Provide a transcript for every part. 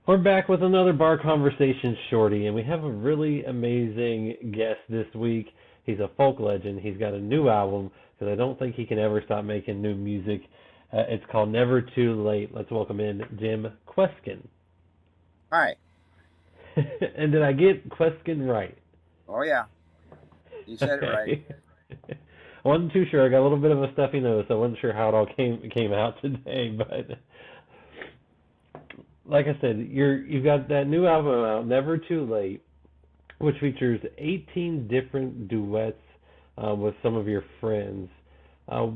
We're back with another bar conversation, Shorty, and we have a really amazing guest this week. He's a folk legend. He's got a new album because I don't think he can ever stop making new music. It's called Never Too Late. Let's welcome in Jim Kweskin. Hi. And did I get Kweskin right? Oh yeah, you said it right. Okay. I wasn't too sure. I got a little bit of a stuffy nose, so I wasn't sure how it all came out today. But like I said, you've got that new album out, Never Too Late, which features 18 different duets with some of your friends. Uh,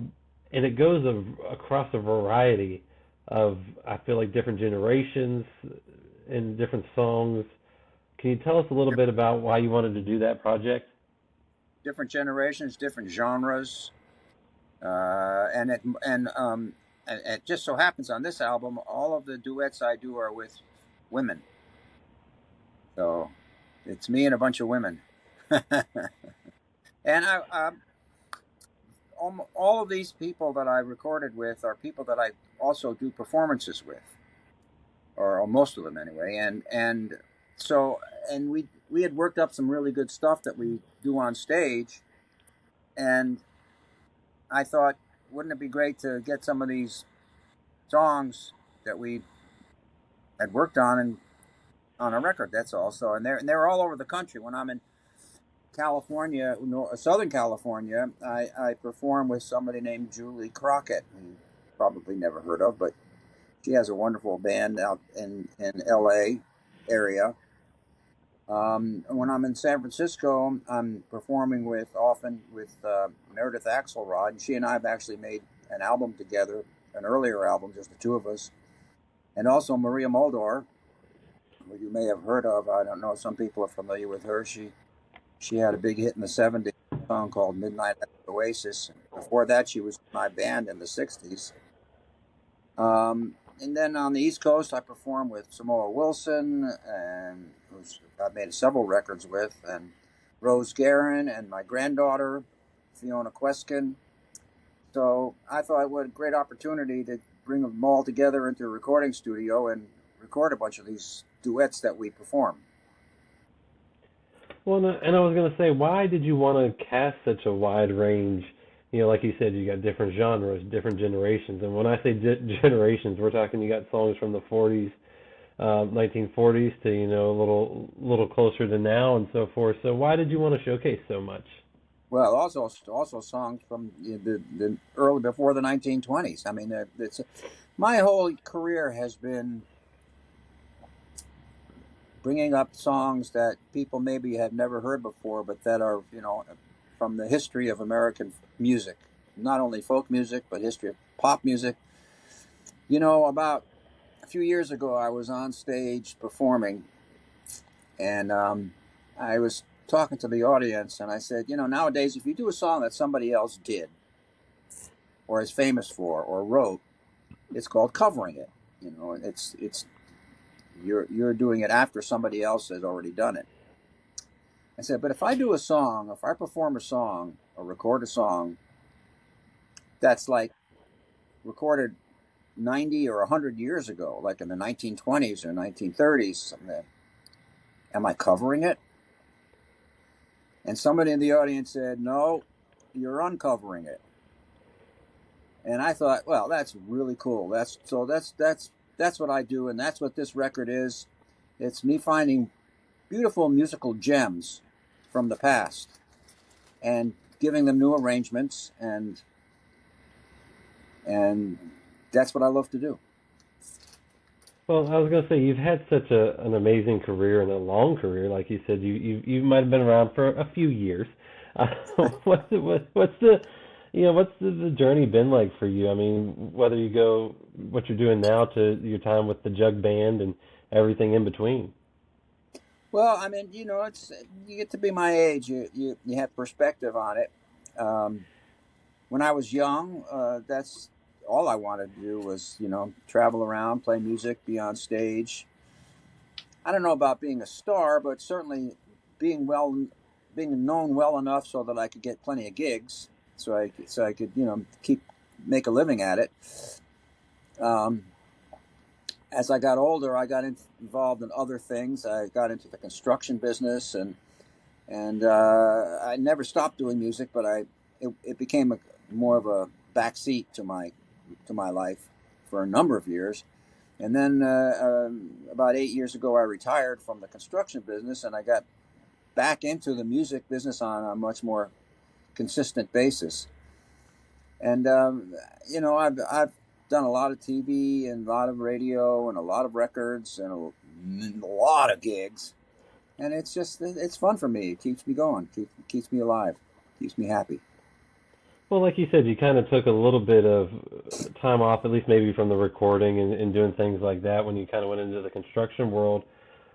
and it goes across a variety of, I feel like, different generations and different songs. Can you tell us a little Dif- bit about why you wanted to do that project? Different generations, different genres, and it just so happens on this album, all of the duets I do are with women. So it's me and a bunch of women, and all of these people that I recorded with are people that I also do performances with, or most of them anyway. And so and we had worked up some really good stuff that we do on stage, and I thought, wouldn't it be great to get some of these songs that we had worked on and on a record? That's all. So, and they're all over the country. When I'm in California, Southern California, I perform with somebody named Julie Crockett, who you probably never heard of, but she has a wonderful band out in L.A. area. When I'm in San Francisco, I'm performing often with Meredith Axelrod, and she and I have actually made an album together, an earlier album, just the two of us, and also Maria Muldaur, who you may have heard of. I don't know; some people are familiar with her. She had a big hit in the '70s, a song called "Midnight at the Oasis." Before that, she was in my band in the '60s. And then on the East Coast, I performed with Samoa Wilson, and who's I've made several records with, and Rose Guerin, and my granddaughter, Fiona Kweskin. So I thought what a great opportunity to bring them all together into a recording studio and record a bunch of these duets that we perform. Well, and I was going to say, why did you want to cast such a wide range? Like you said, you got different genres, different generations. And when I say generations, we're talking you got songs from the 40s, 1940s to, a little closer to now and so forth. So why did you want to showcase so much? Well, also songs from the early before the 1920s. I mean, it's my whole career has been bringing up songs that people maybe have never heard before, but that are, from the history of American music, not only folk music, but history of pop music. About a few years ago, I was on stage performing, and I was talking to the audience, and I said, nowadays, if you do a song that somebody else did, or is famous for, or wrote, it's called covering it. It's you're doing it after somebody else has already done it. I said, but if I do a song, if I perform a song or record a song that's like recorded 90 or 100 years ago, like in the 1920s or 1930s, something, am I covering it? And somebody in the audience said, no, you're uncovering it. And I thought, well, that's really cool. That's what I do, and that's what this record is. It's me finding beautiful musical gems from the past and giving them new arrangements, and that's what I love to do. Well, I was going to say you've had such an amazing career and a long career, like you said. You might have been around for a few years. Uh, what's the journey been like for you? I mean, whether you go what you're doing now to your time with the Jug Band and everything in between. Well, I mean, it's you get to be my age, you have perspective on it. Um, when I was young, that's all I wanted to do was travel around, play music, be on stage. I don't know about being a star, but certainly being well, being known well enough so that I could get plenty of gigs, so I could keep make a living at it. Um, as I got older, I got involved in other things. I got into the construction business, and I never stopped doing music, but it became more of a backseat to my life for a number of years. And then about 8 years ago, I retired from the construction business, and I got back into the music business on a much more consistent basis. And I've done a lot of TV and a lot of radio and a lot of records and a lot of gigs. And it's fun for me. It keeps me going, keeps me alive, keeps me happy. Well, like you said, you kind of took a little bit of time off, at least maybe from the recording and doing things like that when you kind of went into the construction world.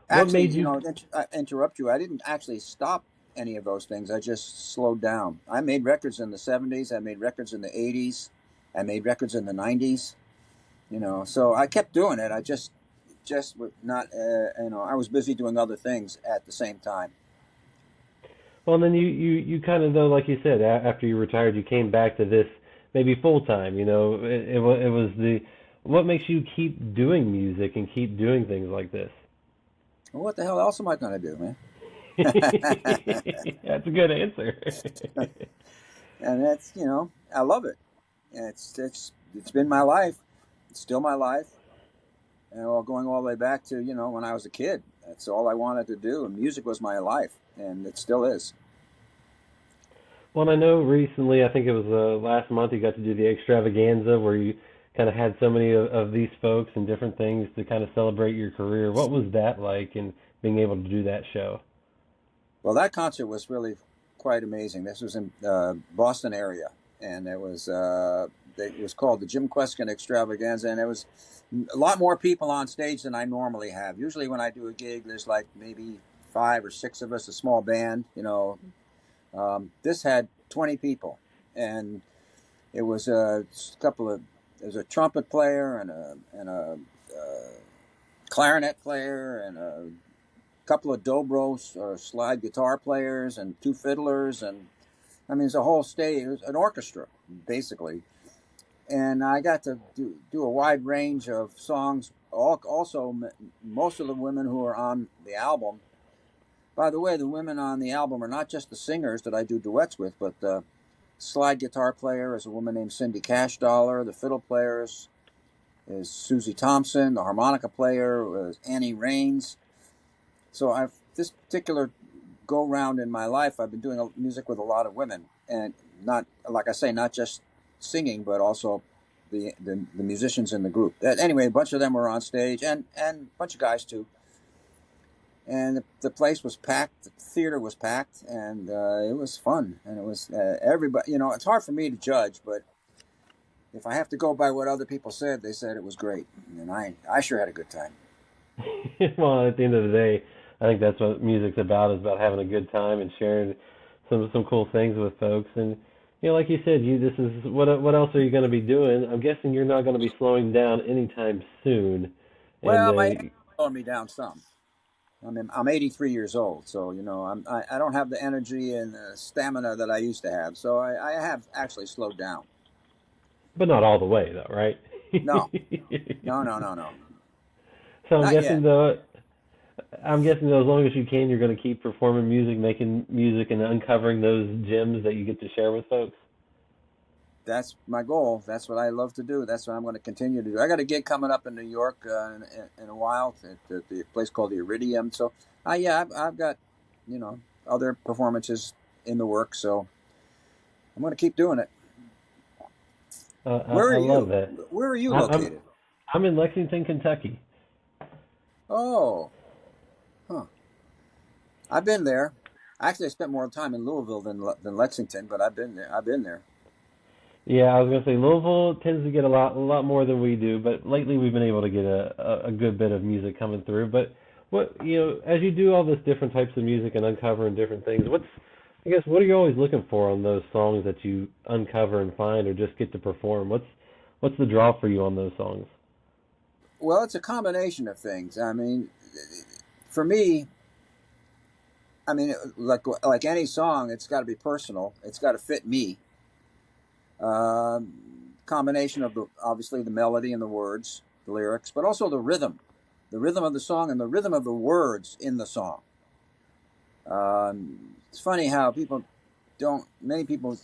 What Actually, made you? I interrupt you. I didn't actually stop any of those things. I just slowed down. I made records in the 70s. I made records in the 80s. I made records in the 90s. So I kept doing it. I just not, I was busy doing other things at the same time. Well, then you kind of though, like you said, after you retired, you came back to this maybe full time. It was the what makes you keep doing music and keep doing things like this. Well, what the hell else am I going to do, man? That's a good answer. And that's, I love it. And it's been my life. It's still my life. And going all the way back to, when I was a kid. That's all I wanted to do. And music was my life. And it still is. Well, I know recently, I think it was last month, you got to do the extravaganza where you kind of had so many of these folks and different things to kind of celebrate your career. What was that like, and being able to do that show? Well, that concert was really quite amazing. This was in Boston area. And it was called the Jim Kweskin Extravaganza. And it was a lot more people on stage than I normally have. Usually when I do a gig, there's like maybe 5 or 6 of us, a small band. This had 20 people, and it was a couple of there was a trumpet player and a clarinet player and a couple of dobros or slide guitar players and 2 fiddlers, and I mean it's a whole stage, it was an orchestra basically. And I got to do a wide range of songs. Also, most of the women who are on the album. By the way, the women on the album are not just the singers that I do duets with, but the slide guitar player is a woman named Cindy Cashdollar. The fiddle player is Susie Thompson. The harmonica player is Annie Raines. So this particular go round in my life, I've been doing music with a lot of women, and not, like I say, not just singing, but also the musicians in the group. Anyway, a bunch of them were on stage, and a bunch of guys too. And the place was packed, the theater was packed, and it was fun. And it was everybody, it's hard for me to judge, but if I have to go by what other people said, they said it was great. And I sure had a good time. Well, at the end of the day, I think that's what music's about, is about having a good time and sharing some cool things with folks. And like you said, this is what else are you going to be doing? I'm guessing you're not going to be slowing down anytime soon. And Well, my age slowed me down some. I'm 83 years old, so I don't have the energy and the stamina that I used to have. So I have actually slowed down. but not all the way, though, right? No, no, So not yet. I'm guessing though, as long as you can, you're going to keep performing music, making music, and uncovering those gems that you get to share with folks. That's my goal. That's what I love to do. That's what I'm going to continue to do. I got a gig coming up in New York in a while at the place called the Iridium. So, yeah, I've got, other performances in the work. So I'm going to keep doing it. Where are I love you? that. Where are you I, I'm located? I'm in Lexington, Kentucky. Oh, huh. I've been there. Actually, I spent more time in Louisville than Lexington, but I've been there. I've been there. Yeah, I was gonna say Louisville tends to get a lot more than we do, but lately we've been able to get a good bit of music coming through. But what as you do all this different types of music and uncovering different things, what are you always looking for on those songs that you uncover and find or just get to perform? What's the draw for you on those songs? Well, it's a combination of things. I mean, for me, like any song, it's got to be personal. It's got to fit me. Combination of obviously the melody and the words, the lyrics, but also the rhythm of the song, and the rhythm of the words in the song. It's funny how many people,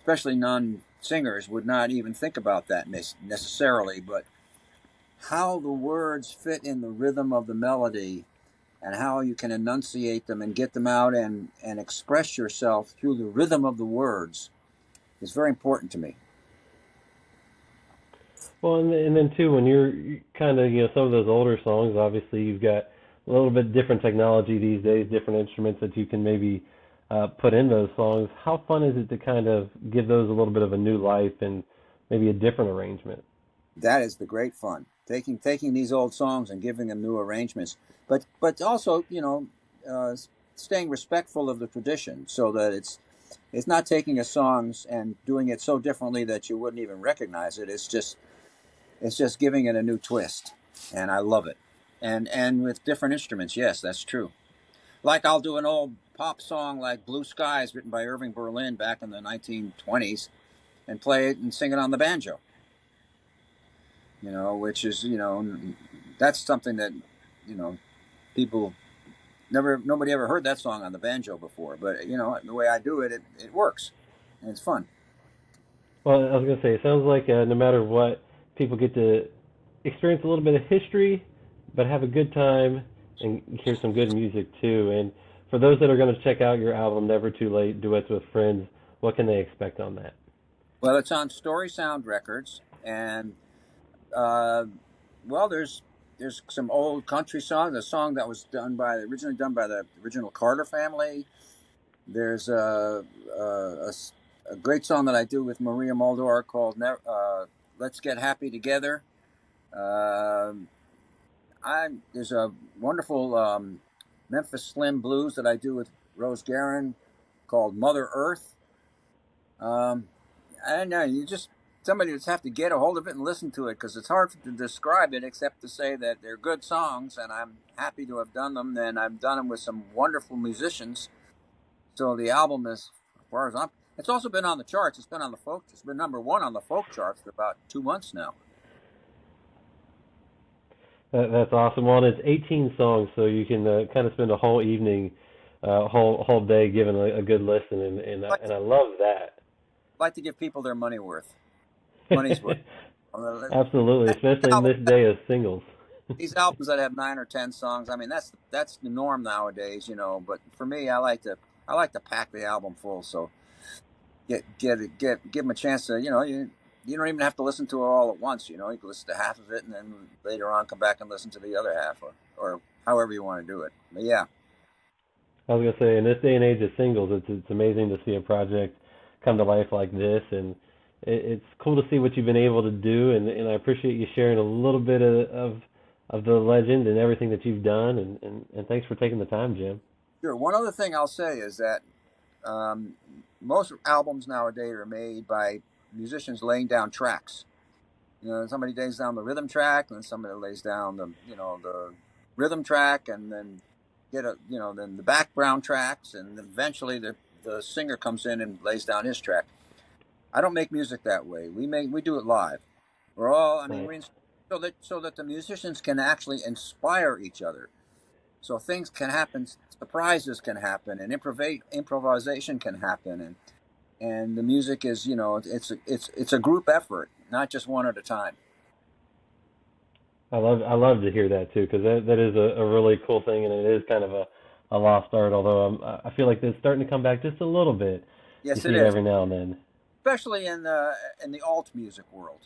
especially non-singers, would not even think about that necessarily, but how the words fit in the rhythm of the melody and how you can enunciate them and get them out and express yourself through the rhythm of the words is very important to me. Well, and then too, when you're kind of, some of those older songs, obviously you've got a little bit different technology these days, different instruments that you can maybe put in those songs. How fun is it to kind of give those a little bit of a new life and maybe a different arrangement? That is the great fun. Taking these old songs and giving them new arrangements, but also uh, staying respectful of the tradition, so that it's not taking a songs and doing it so differently that you wouldn't even recognize it. It's just giving it a new twist, and I love it. And with different instruments, yes, that's true. Like I'll do an old pop song like "Blue Skies," written by Irving Berlin back in the 1920s, and play it and sing it on the banjo. Which is that's something that you know people nobody ever heard that song on the banjo before. But the way I do it, it works, and it's fun. Well, I was gonna say, it sounds like no matter what, people get to experience a little bit of history, but have a good time and hear some good music too. And for those that are going to check out your album, Never Too Late, Duets with Friends, what can they expect on that? Well, it's on Story Sound Records, and uh, well, there's some old country songs. A song that was originally done by the original Carter family. There's a great song that I do with Maria Muldaur called "Let's Get Happy Together." Um there's a wonderful Memphis Slim blues that I do with Rose Guerin called "Mother Earth." Um, I don't know. Somebody just have to get a hold of it and listen to it, because it's hard to describe it except to say that they're good songs, and I'm happy to have done them. And I've done them with some wonderful musicians. So the album is, as far as it's also been on the charts. It's been number one on the folk charts for about 2 months now. That's awesome. Well, and it's 18 songs, so you can kind of spend a whole evening, whole day giving a good listen, and I love that. Like to give people their money's worth. Absolutely, especially in Album, this day of singles. these albums that have 9 or 10 songs. I mean, that's the norm nowadays. But for me, I like to pack the album full. So give them a chance to you don't even have to listen to it all at once. You can listen to half of it, and then later on come back and listen to the other half, or however you want to do it. But yeah, I was gonna say, in this day and age of singles, it's amazing to see a project come to life like this, and it's cool to see what you've been able to do, and I appreciate you sharing a little bit of the legend and everything that you've done, and thanks for taking the time, Jim. sure. One other thing I'll say is that um, most albums nowadays are made by musicians laying down tracks. Somebody lays down the rhythm track, and then somebody lays down the rhythm track, and then then the background tracks, and then eventually the singer comes in and lays down his track. I don't make music that way. We do it live. I mean, Nice. so that the musicians can actually inspire each other. So things can happen, surprises can happen, and improvisation can happen, and the music is it's a group effort, not just one at a time. I love to hear that too, because that is a really cool thing, and it is kind of a lost art. Although I feel like it's starting to come back just a little bit. You Yes, see it it is, every now and then. especially in the alt music world.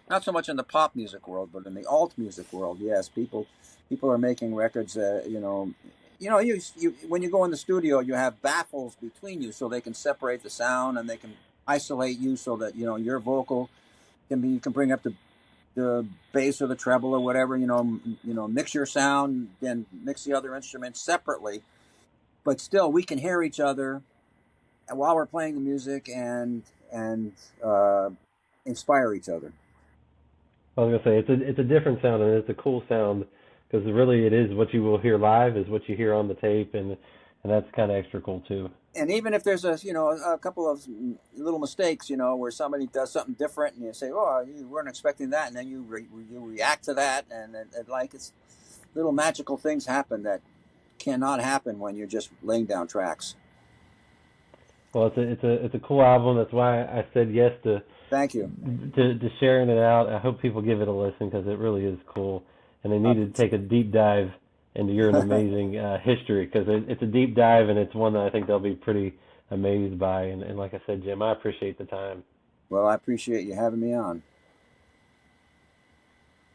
Not so much in the pop music world, but in the alt music world. Yes, people are making records. You when you go in the studio, you have baffles between you, so they can separate the sound, and they can isolate you, so that your vocal you can bring up the bass or the treble or whatever. Mix your sound, then mix the other instruments separately, but still we can hear each other while we're playing the music, and uh, inspire each other. I was gonna say it's a different sound, and it's a cool sound because really it is what you will hear live is what you hear on the tape, and and that's kind of extra cool too. And even if there's a couple of little mistakes, where somebody does something different, and you say, "Oh, you weren't expecting that," and then you react to that, and like it's little magical things happen that cannot happen when you're just laying down tracks. Well, it's a cool album. That's why I said yes Thank you. to sharing it out. I hope people give it a listen because it really is cool, and they Uh, need to take a deep dive into your amazing history because it's a deep dive and it's one that I think they'll be pretty amazed by. And like I said, Jim, I appreciate the time. well, I appreciate you having me on.